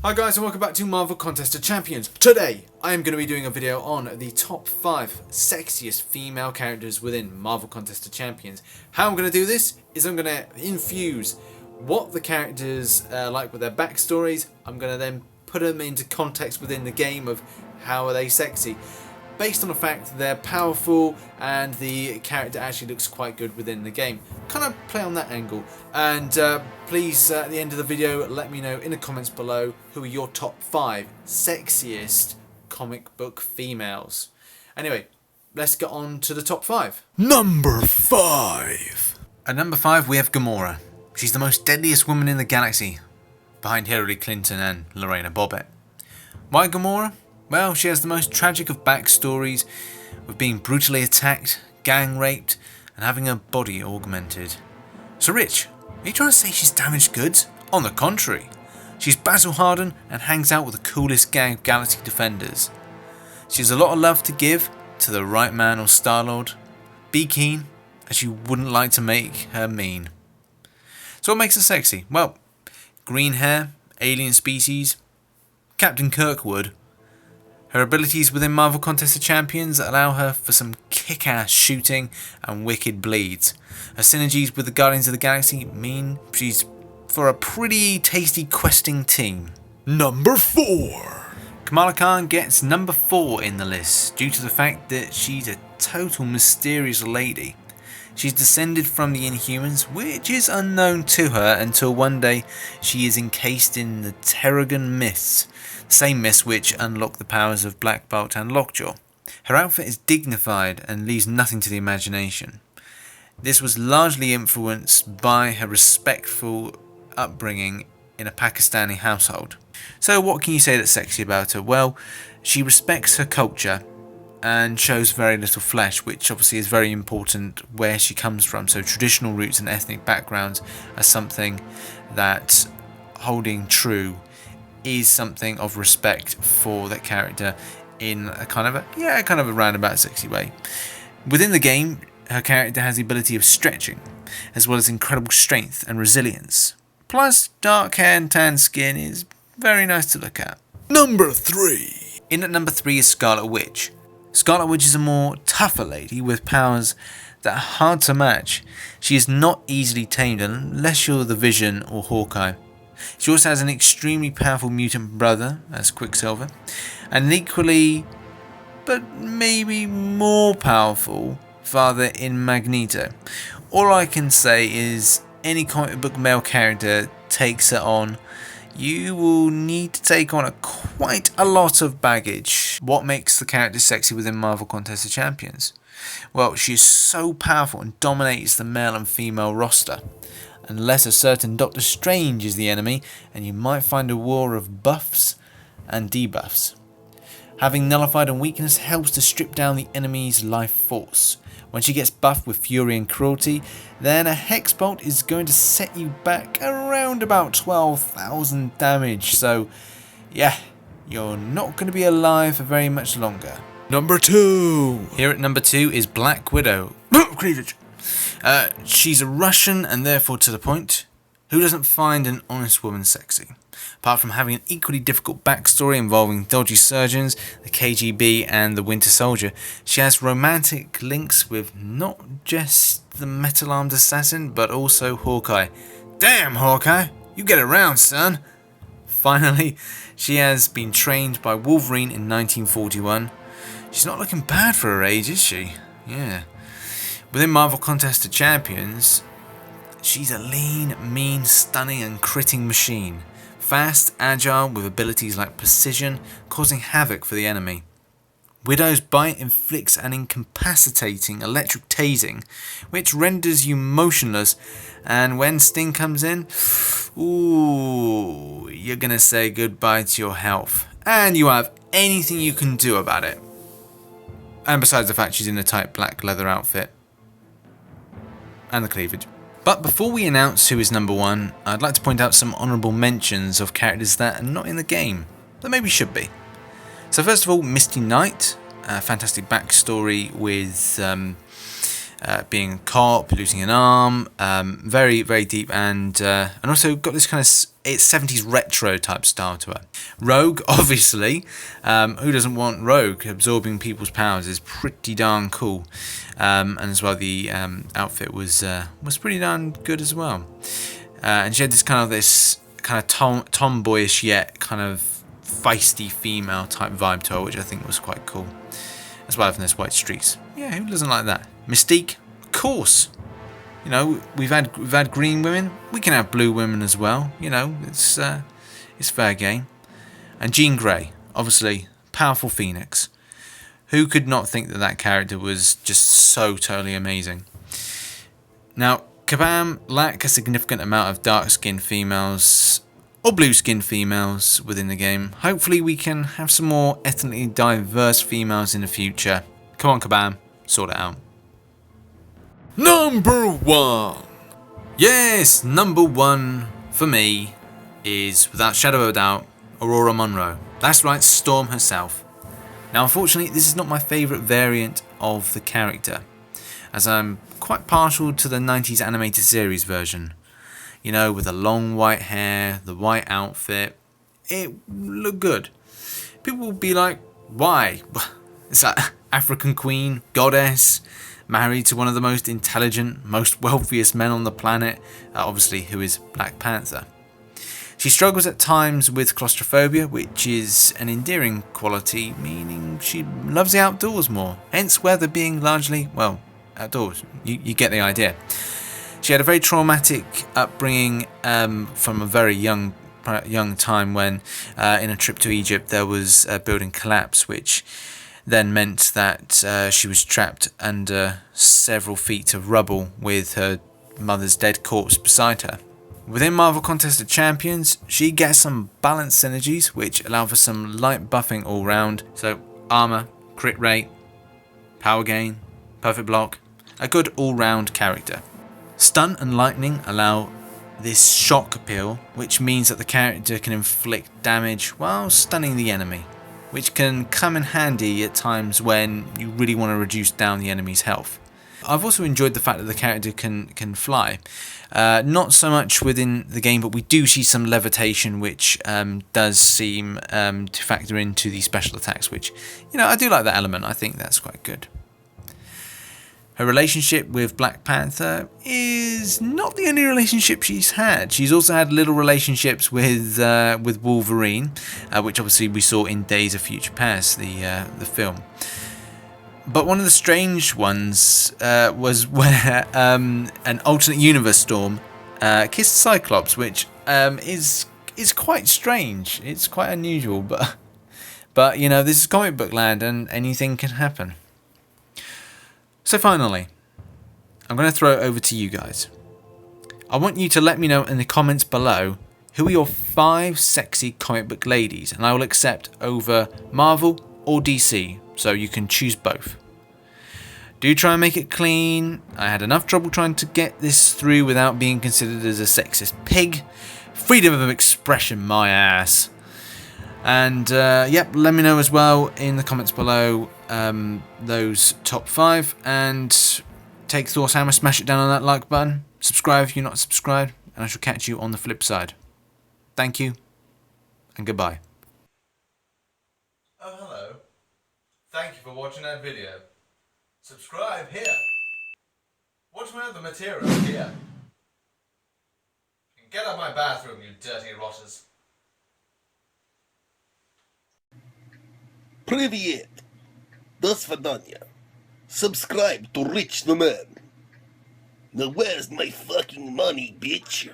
Hi guys and welcome back to Marvel Contest of Champions. Today I am going to be doing a video on the top 5 sexiest female characters within Marvel Contest of Champions. How I'm going to do this is I'm going to infuse what the characters like with their backstories. I'm going to then put them into context within the game of how are they sexy. Based on the fact they're powerful and the character actually looks quite good within the game. Kind of play on that angle. And please, at the end of the video, let me know in the comments below who are your top 5 sexiest comic book females. Anyway, let's get on to the top 5. Number 5. At number 5 we have Gamora. She's the most deadliest woman in the galaxy, behind Hillary Clinton and Lorena Bobbitt. Why Gamora? Well, she has the most tragic of backstories, with being brutally attacked, gang raped, and having her body augmented. So Rich, are you trying to say she's damaged goods? On the contrary, she's battle hardened and hangs out with the coolest gang of Galaxy Defenders. She has a lot of love to give to the right man or Star-Lord. Be keen, as you wouldn't like to make her mean. So what makes her sexy? Well, green hair, alien species, Captain Kirkwood. Her abilities within Marvel Contest of Champions allow her for some kick-ass shooting and wicked bleeds. Her synergies with the Guardians of the Galaxy mean she's for a pretty tasty questing team. Number 4. Kamala Khan gets number 4 in the list due to the fact that she's a total mysterious lady. She's descended from the Inhumans, which is unknown to her until one day she is encased in the Terrigen Mists, the same mists which unlock the powers of Black Bolt and Lockjaw. Her outfit is dignified and leaves nothing to the imagination. This was largely influenced by her respectful upbringing in a Pakistani household. So what can you say that's sexy about her? Well, she respects her culture and shows very little flesh, which obviously is very important where she comes from. So traditional roots and ethnic backgrounds are something that holding true is something of respect for that character in a kind of a roundabout sexy way. Within the game, her character has the ability of stretching, as well as incredible strength and resilience. Plus, dark hair and tan skin is very nice to look at. Number 3. In at number 3 is Scarlet Witch. Scarlet Witch is a more tougher lady with powers that are hard to match. She is not easily tamed unless you're the Vision or Hawkeye. She also has an extremely powerful mutant brother as Quicksilver, and an equally, but maybe more powerful father in Magneto. All I can say is any comic book male character takes her on, you will need to take on quite a lot of baggage. What makes the character sexy within Marvel Contest of Champions? Well, she is so powerful and dominates the male and female roster. Unless a certain Doctor Strange is the enemy, and you might find a war of buffs and debuffs. Having nullified and weakness helps to strip down the enemy's life force. When she gets buffed with fury and cruelty, then a hex bolt is going to set you back around about 12,000 damage. So yeah, you're not going to be alive for very much longer. Number 2. Here at number 2 is Black Widow. Cleavage. She's a Russian and therefore to the point. Who doesn't find an honest woman sexy? Apart from having an equally difficult backstory involving dodgy surgeons, the KGB and the Winter Soldier, she has romantic links with not just the metal-armed assassin, but also Hawkeye. Damn, Hawkeye! You get around, son! Finally, she has been trained by Wolverine in 1941. She's not looking bad for her age, is she? Yeah. Within Marvel Contest of Champions, she's a lean, mean, stunning and critting machine. Fast, agile, with abilities like precision, causing havoc for the enemy. Widow's bite inflicts an incapacitating electric tasing, which renders you motionless, and when Sting comes in, ooh, you're gonna say goodbye to your health, and you won't have anything you can do about it. And besides the fact she's in a tight black leather outfit. And the cleavage. But before we announce who is number 1, I'd like to point out some honourable mentions of characters that are not in the game, that maybe should be. So first of all, Misty Knight, a fantastic backstory with being a cop, losing an arm, very, very deep, and also got this kind of 70s retro type style to her. Rogue, obviously, who doesn't want Rogue? Absorbing people's powers is pretty darn cool, and as well the outfit was pretty darn good as well. And she had this kind of tomboyish yet kind of feisty female type vibe to her, which I think was quite cool. As well as those white streaks. Yeah, who doesn't like that? Mystique, of course. You know, we've had green women. We can have blue women as well. You know, it's fair game. And Jean Grey, obviously, powerful Phoenix. Who could not think that that character was just so totally amazing? Now, Kabam lack a significant amount of dark-skinned females or blue-skinned females within the game. Hopefully we can have some more ethnically diverse females in the future. Come on, Kabam, sort it out. Number 1. Yes, number 1 for me is, without shadow of a doubt, Aurora Monroe. That's right, Storm herself. Now, unfortunately, this is not my favourite variant of the character, as I'm quite partial to the 90s animated series version. You know, with the long white hair, the white outfit, it looked good. People will be like, why? It's that African queen, goddess, married to one of the most intelligent, most wealthiest men on the planet, obviously who is Black Panther. She struggles at times with claustrophobia, which is an endearing quality, meaning she loves the outdoors more, hence weather being largely, well, outdoors. You get the idea. She had a very traumatic upbringing from a very young time when, in a trip to Egypt, there was a building collapse, which then meant that she was trapped under several feet of rubble with her mother's dead corpse beside her. Within Marvel Contest of Champions, she gets some balanced synergies, which allow for some light buffing all round. So armor, crit rate, power gain, perfect block, a good all-round character. Stun and lightning allow this shock appeal, which means that the character can inflict damage while stunning the enemy, which can come in handy at times when you really want to reduce down the enemy's health. I've also enjoyed the fact that the character can fly. Not so much within the game, but we do see some levitation, which does seem to factor into the special attacks, which, you know, I do like that element. I think that's quite good. Her relationship with Black Panther is not the only relationship she's had. She's also had little relationships with Wolverine, which obviously we saw in Days of Future Past, the film. But one of the strange ones was where an alternate universe Storm kissed Cyclops, which is quite strange. It's quite unusual, but you know, this is comic book land, and anything can happen. So finally, I'm going to throw it over to you guys. I want you to let me know in the comments below who are your 5 sexy comic book ladies, and I will accept over Marvel or DC, so you can choose both. Do try and make it clean. I had enough trouble trying to get this through without being considered as a sexist pig. Freedom of expression, my ass. And yep, let me know as well in the comments below those top 5, and take Thor's hammer, smash it down on that like button, subscribe if you're not subscribed, and I shall catch you on the flip side. Thank you, and goodbye. Oh, hello. Thank you for watching that video. Subscribe here. Watch my other material here. And get out of my bathroom, you dirty rotters. Привет! До свидания. Subscribe to Rich the Man. Now where's my fucking money, bitch?